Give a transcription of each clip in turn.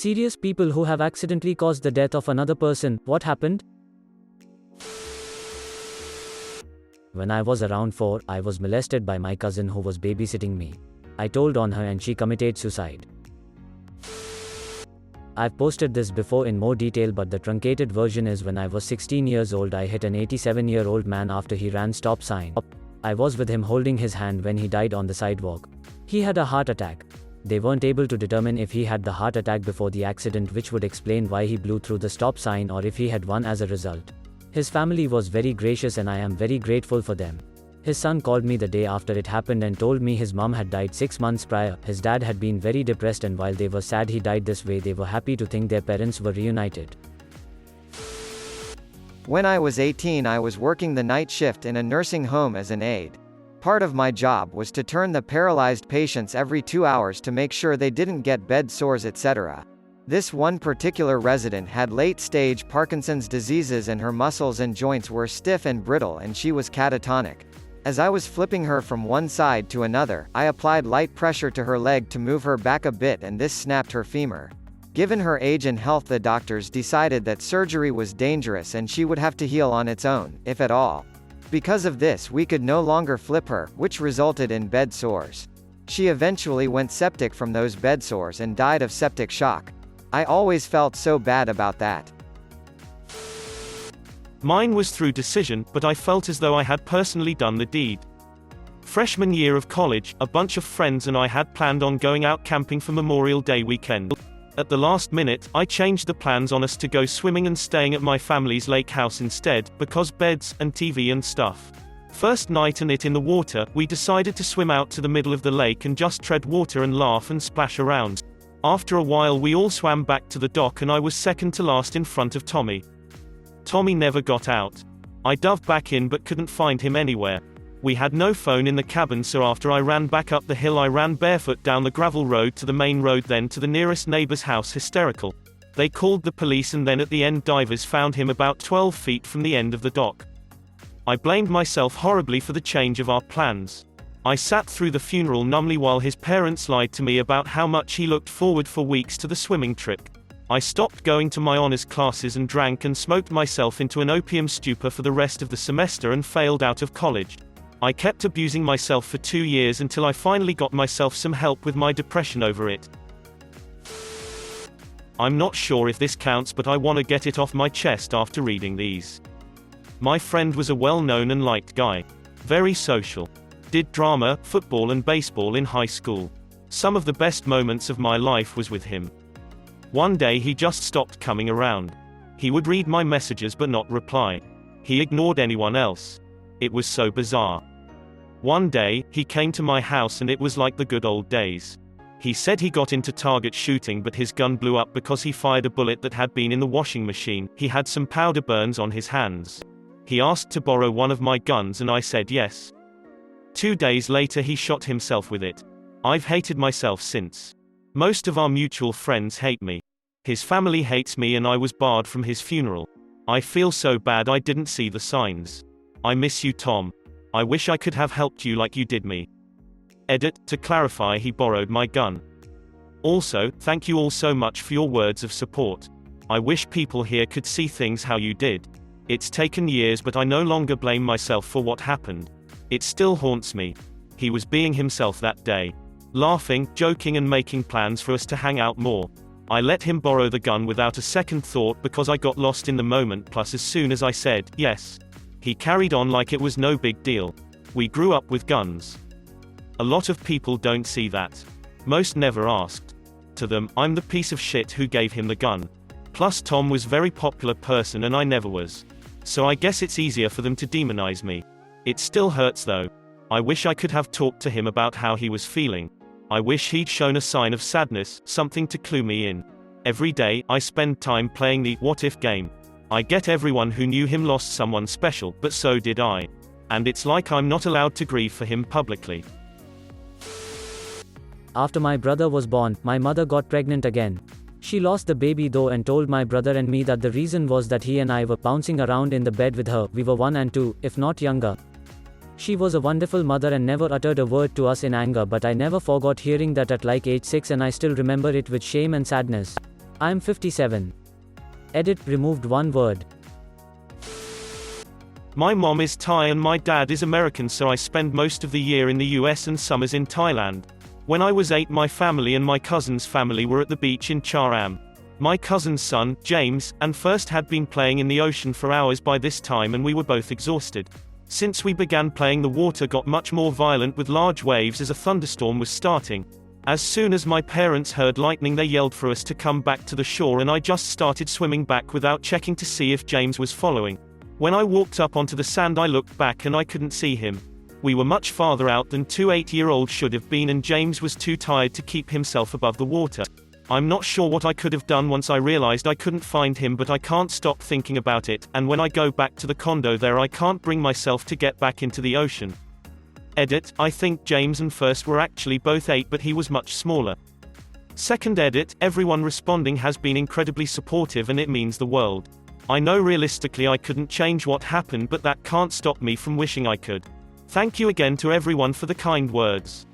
Serious people who have accidentally caused the death of another person. What happened? When I was around 4, I was molested by my cousin who was babysitting me. I told on her and she committed suicide. I've posted this before in more detail, but the truncated version is when I was 16 years old, I hit an 87-year-old man after he ran stop sign. I was with him holding his hand when he died on the sidewalk. He had a heart attack. They weren't able to determine if he had the heart attack before the accident, which would explain why he blew through the stop sign, or if he had one as a result. His family was very gracious and I am very grateful for them. His son called me the day after it happened and told me his mom had died 6 months prior. His dad had been very depressed, and while they were sad he died this way, they were happy to think their parents were reunited. When I was 18, I was working the night shift in a nursing home as an aide. Part of my job was to turn the paralyzed patients every 2 hours to make sure they didn't get bed sores, etc. This one particular resident had late-stage Parkinson's diseases and her muscles and joints were stiff and brittle and she was catatonic. As I was flipping her from one side to another, I applied light pressure to her leg to move her back a bit, and this snapped her femur. Given her age and health, the doctors decided that surgery was dangerous and she would have to heal on its own, if at all. Because of this, we could no longer flip her, which resulted in bed sores. She eventually went septic from those bed sores and died of septic shock. I always felt so bad about that. Mine was through decision, but I felt as though I had personally done the deed. Freshman year of college, a bunch of friends and I had planned on going out camping for Memorial Day weekend. At the last minute, I changed the plans on us to go swimming and staying at my family's lake house instead, because beds, and TV and stuff. First night and it in the water, we decided to swim out to the middle of the lake and just tread water and laugh and splash around. After a while we all swam back to the dock and I was second to last in front of Tommy. Tommy never got out. I dove back in but couldn't find him anywhere. We had no phone in the cabin, so after I ran back up the hill I ran barefoot down the gravel road to the main road, then to the nearest neighbor's house, hysterical. They called the police and then at the end divers found him about 12 feet from the end of the dock. I blamed myself horribly for the change of our plans. I sat through the funeral numbly while his parents lied to me about how much he looked forward for weeks to the swimming trip. I stopped going to my honors classes and drank and smoked myself into an opium stupor for the rest of the semester and failed out of college. I kept abusing myself for 2 years until I finally got myself some help with my depression over it. I'm not sure if this counts, but I want to get it off my chest after reading these. My friend was a well-known and liked guy. Very social. Did drama, football and baseball in high school. Some of the best moments of my life was with him. One day he just stopped coming around. He would read my messages but not reply. He ignored anyone else. It was so bizarre. One day, he came to my house and it was like the good old days. He said he got into target shooting but his gun blew up because he fired a bullet that had been in the washing machine. He had some powder burns on his hands. He asked to borrow one of my guns and I said yes. 2 days later he shot himself with it. I've hated myself since. Most of our mutual friends hate me. His family hates me and I was barred from his funeral. I feel so bad I didn't see the signs. I miss you, Tom. I wish I could have helped you like you did me. Edit, to clarify, he borrowed my gun. Also, thank you all so much for your words of support. I wish people here could see things how you did. It's taken years but I no longer blame myself for what happened. It still haunts me. He was being himself that day. Laughing, joking and making plans for us to hang out more. I let him borrow the gun without a second thought because I got lost in the moment, plus as soon as I said, yes, he carried on like it was no big deal. We grew up with guns. A lot of people don't see that. Most never asked. To them, I'm the piece of shit who gave him the gun. Plus Tom was very popular person and I never was. So I guess it's easier for them to demonize me. It still hurts though. I wish I could have talked to him about how he was feeling. I wish he'd shown a sign of sadness, something to clue me in. Every day, I spend time playing the what if game. I get everyone who knew him lost someone special, but so did I. And it's like I'm not allowed to grieve for him publicly. After my brother was born, my mother got pregnant again. She lost the baby though and told my brother and me that the reason was that he and I were bouncing around in the bed with her. We were 1 and 2, if not younger. She was a wonderful mother and never uttered a word to us in anger, but I never forgot hearing that at like age 6 and I still remember it with shame and sadness. I'm 57. Edit, removed one word. My mom is Thai and my dad is American, so I spend most of the year in the US and summers in Thailand. When I was 8, my family and my cousin's family were at the beach in Charam. My cousin's son, James, and first had been playing in the ocean for hours by this time, and we were both exhausted. Since we began playing, the water got much more violent with large waves as a thunderstorm was starting. As soon as my parents heard lightning, they yelled for us to come back to the shore, and I just started swimming back without checking to see if James was following. When I walked up onto the sand, I looked back and I couldn't see him. We were much farther out than 2 8-year-olds should have been, and James was too tired to keep himself above the water. I'm not sure what I could have done once I realized I couldn't find him, but I can't stop thinking about it, and when I go back to the condo there, I can't bring myself to get back into the ocean. Edit, I think James and First were actually both 8, but he was much smaller. Second edit, everyone responding has been incredibly supportive and it means the world. I know realistically I couldn't change what happened, but that can't stop me from wishing I could. Thank you again to everyone for the kind words.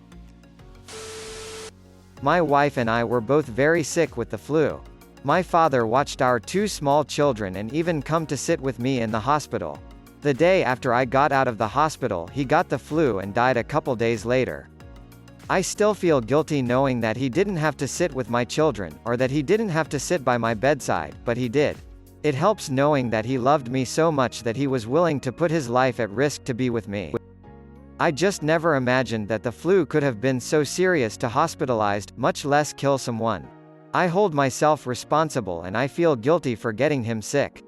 My wife and I were both very sick with the flu. My father watched our 2 small children and even come to sit with me in the hospital. The day after I got out of the hospital, he got the flu and died a couple days later. I still feel guilty knowing that he didn't have to sit with my children, or that he didn't have to sit by my bedside, but he did. It helps knowing that he loved me so much that he was willing to put his life at risk to be with me. I just never imagined that the flu could have been so serious to hospitalized, much less kill someone. I hold myself responsible and I feel guilty for getting him sick.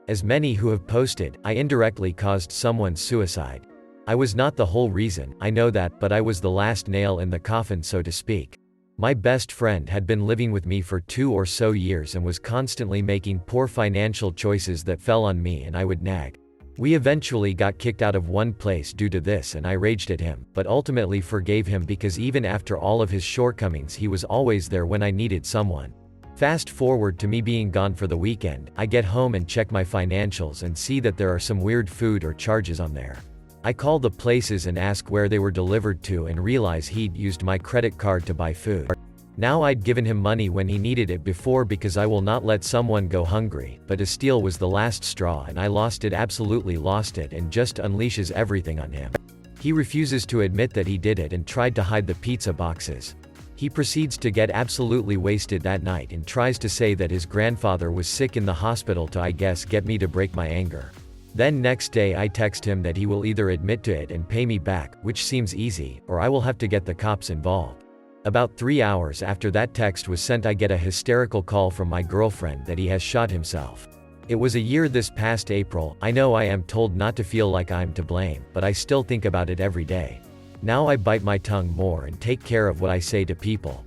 As many who have posted, I indirectly caused someone's suicide. I was not the whole reason, I know that, but I was the last nail in the coffin, so to speak. My best friend had been living with me for 2 or so years and was constantly making poor financial choices that fell on me, and I would nag. We eventually got kicked out of one place due to this, and I raged at him, but ultimately forgave him because even after all of his shortcomings, he was always there when I needed someone. Fast forward to me being gone for the weekend, I get home and check my financials and see that there are some weird food or charges on there. I call the places and ask where they were delivered to and realize he'd used my credit card to buy food. Now I'd given him money when he needed it before because I will not let someone go hungry, but a steal was the last straw and I lost it, absolutely lost it, and just unleashes everything on him. He refuses to admit that he did it and tried to hide the pizza boxes. He proceeds to get absolutely wasted that night and tries to say that his grandfather was sick in the hospital to, I guess, get me to break my anger. Then next day I text him that he will either admit to it and pay me back, which seems easy, or I will have to get the cops involved. About 3 hours after that text was sent, I get a hysterical call from my girlfriend that he has shot himself. It was a year this past April. I know I am told not to feel like I'm to blame, but I still think about it every day. Now I bite my tongue more and take care of what I say to people.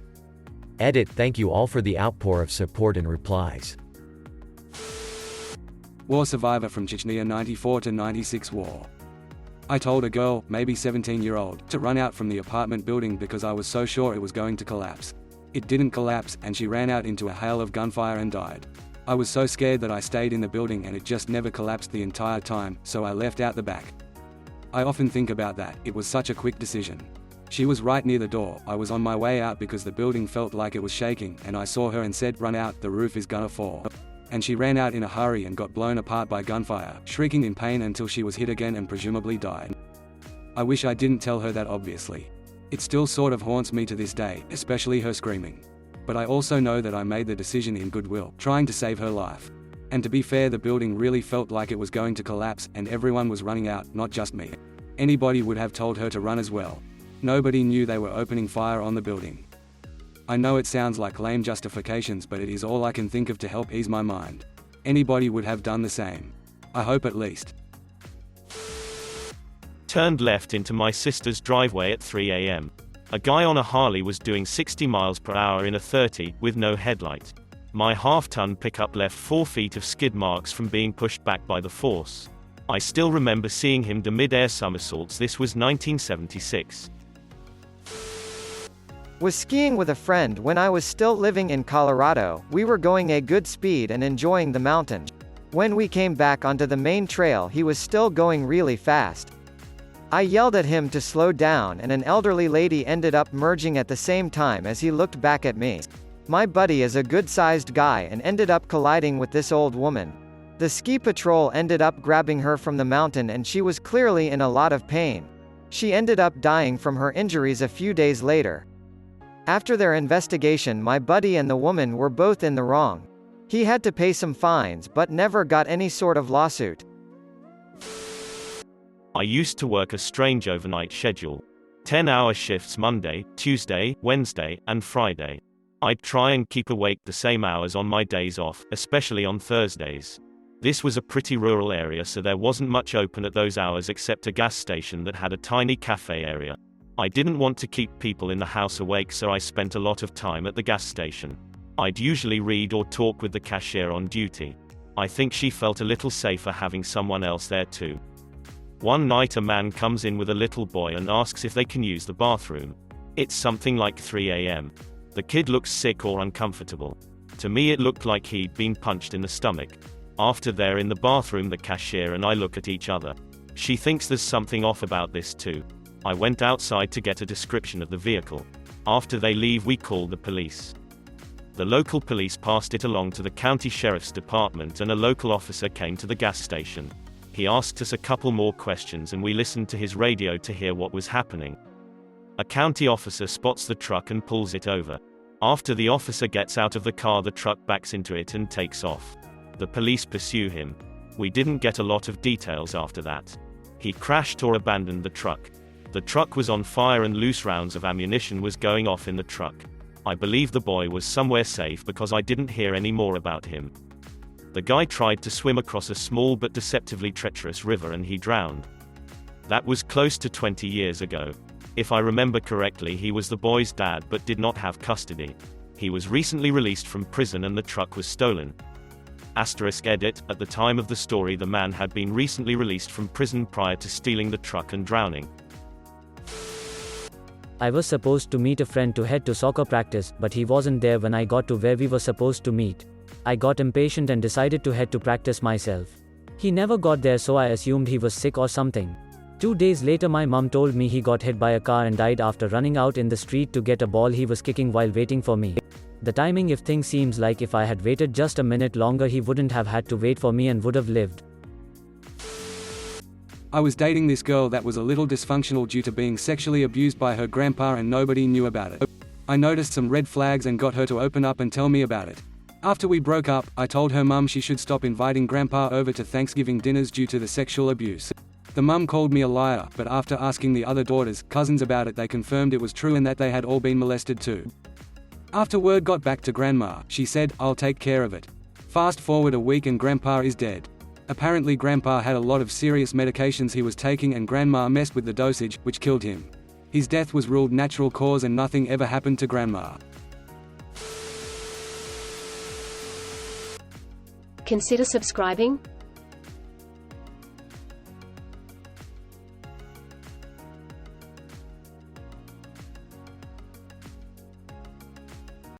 Edit, thank you all for the outpour of support and replies. War survivor from Chechnya 94 to 96 war. I told a girl, maybe 17-year-old, to run out from the apartment building because I was so sure it was going to collapse. It didn't collapse, and she ran out into a hail of gunfire and died. I was so scared that I stayed in the building and it just never collapsed the entire time, so I left out the back. I often think about that, it was such a quick decision. She was right near the door. I was on my way out because the building felt like it was shaking, and I saw her and said, "Run out, the roof is gonna fall." And she ran out in a hurry and got blown apart by gunfire, shrieking in pain until she was hit again and presumably died. I wish I didn't tell her that, obviously. It still sort of haunts me to this day, especially her screaming. But I also know that I made the decision in goodwill, trying to save her life. And to be fair, the building really felt like it was going to collapse, and everyone was running out, not just me. Anybody would have told her to run as well. Nobody knew they were opening fire on the building. I know it sounds like lame justifications, but it is all I can think of to help ease my mind. Anybody would have done the same. I hope, at least. Turned left into my sister's driveway at 3 a.m. A guy on a Harley was doing 60 miles per hour in a 30, with no headlight. My half-ton pickup left 4 feet of skid marks from being pushed back by the force. I still remember seeing him do mid-air somersaults. This was 1976. Was skiing with a friend when I was still living in Colorado. We were going a good speed and enjoying the mountain. When we came back onto the main trail, he was still going really fast. I yelled at him to slow down, and an elderly lady ended up merging at the same time as he looked back at me. My buddy is a good-sized guy and ended up colliding with this old woman. The ski patrol ended up grabbing her from the mountain and she was clearly in a lot of pain. She ended up dying from her injuries a few days later. After their investigation, my buddy and the woman were both in the wrong. He had to pay some fines but never got any sort of lawsuit. I used to work a strange overnight schedule. 10-hour shifts Monday, Tuesday, Wednesday, and Friday. I'd try and keep awake the same hours on my days off, especially on Thursdays. This was a pretty rural area, so there wasn't much open at those hours except a gas station that had a tiny cafe area. I didn't want to keep people in the house awake, so I spent a lot of time at the gas station. I'd usually read or talk with the cashier on duty. I think she felt a little safer having someone else there too. One night a man comes in with a little boy and asks if they can use the bathroom. It's something like 3 a.m. The kid looks sick or uncomfortable. To me it looked like he'd been punched in the stomach. After they're in the bathroom, the cashier and I look at each other. She thinks there's something off about this too. I went outside to get a description of the vehicle. After they leave, we call the police. The local police passed it along to the county sheriff's department and a local officer came to the gas station. He asked us a couple more questions and we listened to his radio to hear what was happening. A county officer spots the truck and pulls it over. After the officer gets out of the car, the truck backs into it and takes off. The police pursue him. We didn't get a lot of details after that. He crashed or abandoned the truck. The truck was on fire and loose rounds of ammunition was going off in the truck. I believe the boy was somewhere safe because I didn't hear any more about him. The guy tried to swim across a small but deceptively treacherous river and he drowned. That was close to 20 years ago. If I remember correctly, he was the boy's dad but did not have custody. He was recently released from prison and the truck was stolen. *Edit, at the time of the story, the man had been recently released from prison prior to stealing the truck and drowning. I was supposed to meet a friend to head to soccer practice, but he wasn't there when I got to where we were supposed to meet. I got impatient and decided to head to practice myself. He never got there, so I assumed he was sick or something. 2 days later, my mum told me he got hit by a car and died after running out in the street to get a ball he was kicking while waiting for me. The timing of things seems like if I had waited just a minute longer, he wouldn't have had to wait for me and would have lived. I was dating this girl that was a little dysfunctional due to being sexually abused by her grandpa and nobody knew about it. I noticed some red flags and got her to open up and tell me about it. After we broke up, I told her mum she should stop inviting grandpa over to Thanksgiving dinners due to the sexual abuse. The mum called me a liar, but after asking the other daughters, cousins about it, they confirmed it was true and that they had all been molested too. After word got back to grandma, she said, "I'll take care of it." Fast forward a week and grandpa is dead. Apparently grandpa had a lot of serious medications he was taking and grandma messed with the dosage, which killed him. His death was ruled natural cause and nothing ever happened to grandma. Consider subscribing.